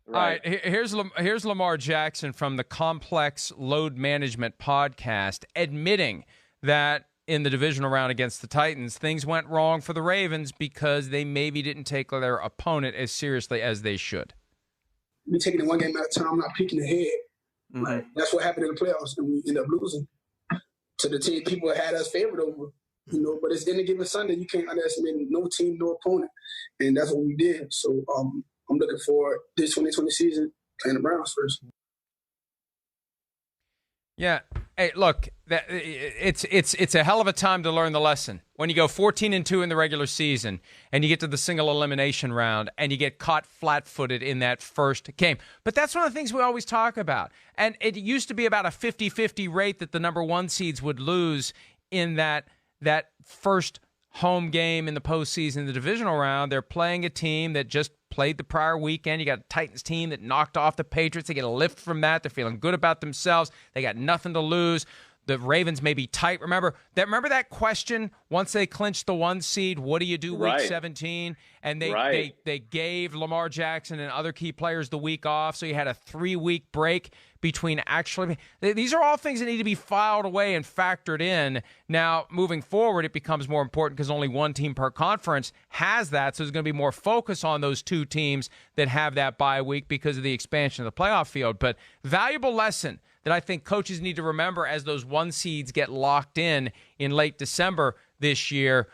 All right, here's Lamar Jackson from the Complex Load Management podcast admitting that in the divisional round against the Titans, things went wrong for the Ravens because they maybe didn't take their opponent as seriously as they should. We taking it one game at a time, not peeking ahead. Mm-hmm. Like, that's what happened in the playoffs, and we end up losing to the team people had us favored over. But it's any given Sunday, you can't underestimate no team, no opponent, and that's what we did. So I'm looking forward this 2020 season playing the Browns first. Yeah. Hey, look, it's a hell of a time to learn the lesson. When you go 14-2 in the regular season and you get to the single elimination round and you get caught flat-footed in that first game. But that's one of the things we always talk about. And it used to be about a 50-50 rate that the number one seeds would lose in that first home game in the postseason, the divisional round. They're playing a team that just played the prior weekend. You got a Titans team that knocked off the Patriots. They get a lift from that. They're feeling good about themselves. They got nothing to lose. The Ravens may be tight. Remember that question once they clinched the one seed, what do you do week 17? And they gave Lamar Jackson and other key players the week off, so you had a 3-week break between actually. These are all things that need to be filed away and factored in. Now, moving forward, it becomes more important because only one team per conference has that, so there's going to be more focus on those two teams that have that bye week because of the expansion of the playoff field. But valuable lesson that I think coaches need to remember as those one seeds get locked in late December this year.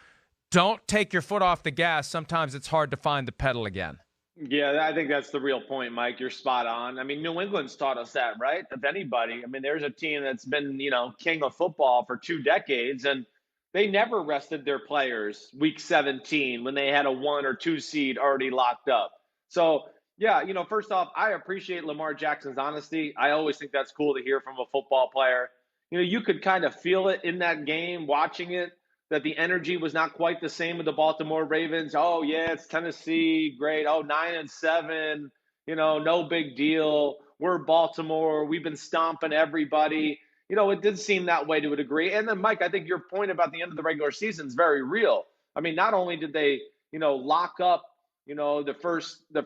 Don't take your foot off the gas. Sometimes it's hard to find the pedal again. Yeah, I think that's the real point, Mike. You're spot on. I mean, New England's taught us that, right? If anybody, I mean, there's a team that's been, king of football for 2 decades, and they never rested their players week 17 when they had a 1 or 2 seed already locked up. So, yeah, first off, I appreciate Lamar Jackson's honesty. I always think that's cool to hear from a football player. You could kind of feel it in that game, watching it, that the energy was not quite the same with the Baltimore Ravens. Oh, yeah, it's Tennessee, great. Oh, 9-7, no big deal. We're Baltimore. We've been stomping everybody. It did seem that way to a degree. And then, Mike, I think your point about the end of the regular season is very real. I mean, not only did they, lock up, the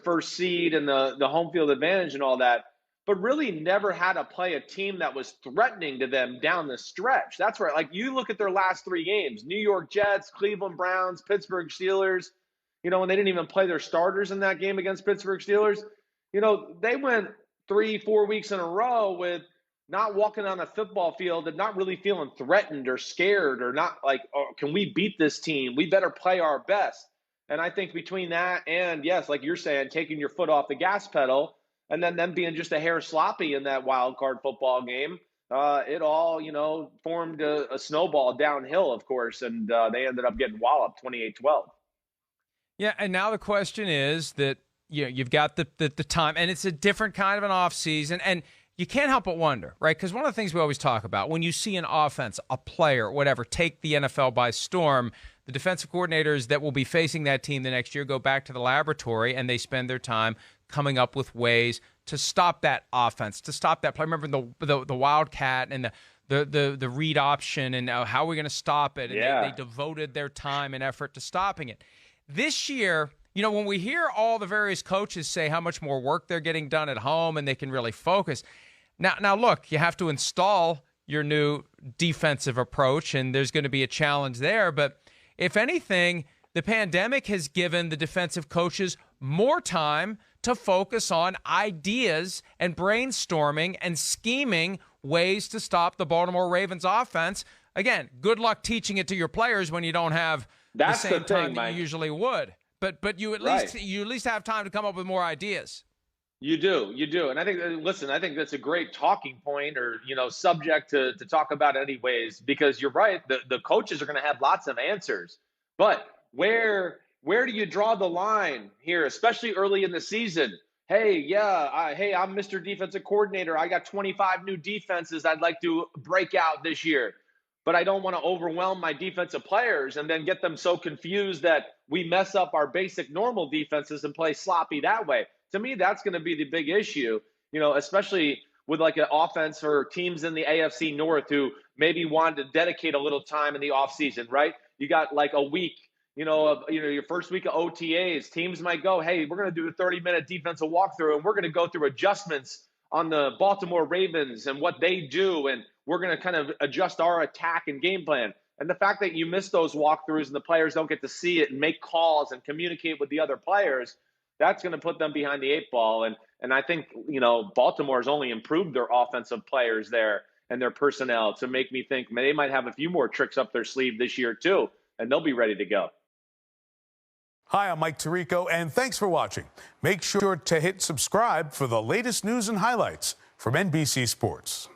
first seed and the home field advantage and all that, but really never had to play a team that was threatening to them down the stretch. That's right. Like, you look at their last 3 games, New York Jets, Cleveland Browns, Pittsburgh Steelers, when they didn't even play their starters in that game against Pittsburgh Steelers, they went 3-4 weeks in a row with not walking on a football field and not really feeling threatened or scared or not like, oh, can we beat this team? We better play our best. And I think between that and, yes, like you're saying, taking your foot off the gas pedal, and then them being just a hair sloppy in that wild card football game, it all, formed a snowball downhill, of course, and they ended up getting walloped 28-12. Yeah, and now the question is that you've got the time, and it's a different kind of an offseason, and you can't help but wonder, right? Because one of the things we always talk about, when you see an offense, a player, whatever, take the NFL by storm, the defensive coordinators that will be facing that team the next year go back to the laboratory, and they spend their time coming up with ways to stop that offense, to stop that play. Remember the Wildcat and the read option and how are we going to stop it? And they devoted their time and effort to stopping it. This year, when we hear all the various coaches say how much more work they're getting done at home and they can really focus. Now look, you have to install your new defensive approach, and there's going to be a challenge there. But if anything, the pandemic has given the defensive coaches more time to focus on ideas and brainstorming and scheming ways to stop the Baltimore Ravens offense. Again, good luck teaching it to your players when you don't have the same time that you usually would. But you at least have time to come up with more ideas. You do. And I think that's a great talking point or, subject to talk about anyways, because you're right. The coaches are going to have lots of answers, but where do you draw the line here, especially early in the season? Hey, I'm Mr. Defensive Coordinator. I got 25 new defenses I'd like to break out this year, but I don't want to overwhelm my defensive players and then get them so confused that we mess up our basic normal defenses and play sloppy that way. To me, that's going to be the big issue, especially with like an offense for teams in the AFC North who maybe wanted to dedicate a little time in the offseason, right? You got like a week, your first week of OTAs, teams might go, hey, we're going to do a 30-minute defensive walkthrough, and we're going to go through adjustments on the Baltimore Ravens and what they do, and we're going to kind of adjust our attack and game plan. And the fact that you miss those walkthroughs and the players don't get to see it and make calls and communicate with the other players, that's going to put them behind the eight ball. And I think, Baltimore has only improved their offensive players there and their personnel to make me think they might have a few more tricks up their sleeve this year too, and they'll be ready to go. Hi, I'm Mike Tirico, and thanks for watching. Make sure to hit subscribe for the latest news and highlights from NBC Sports.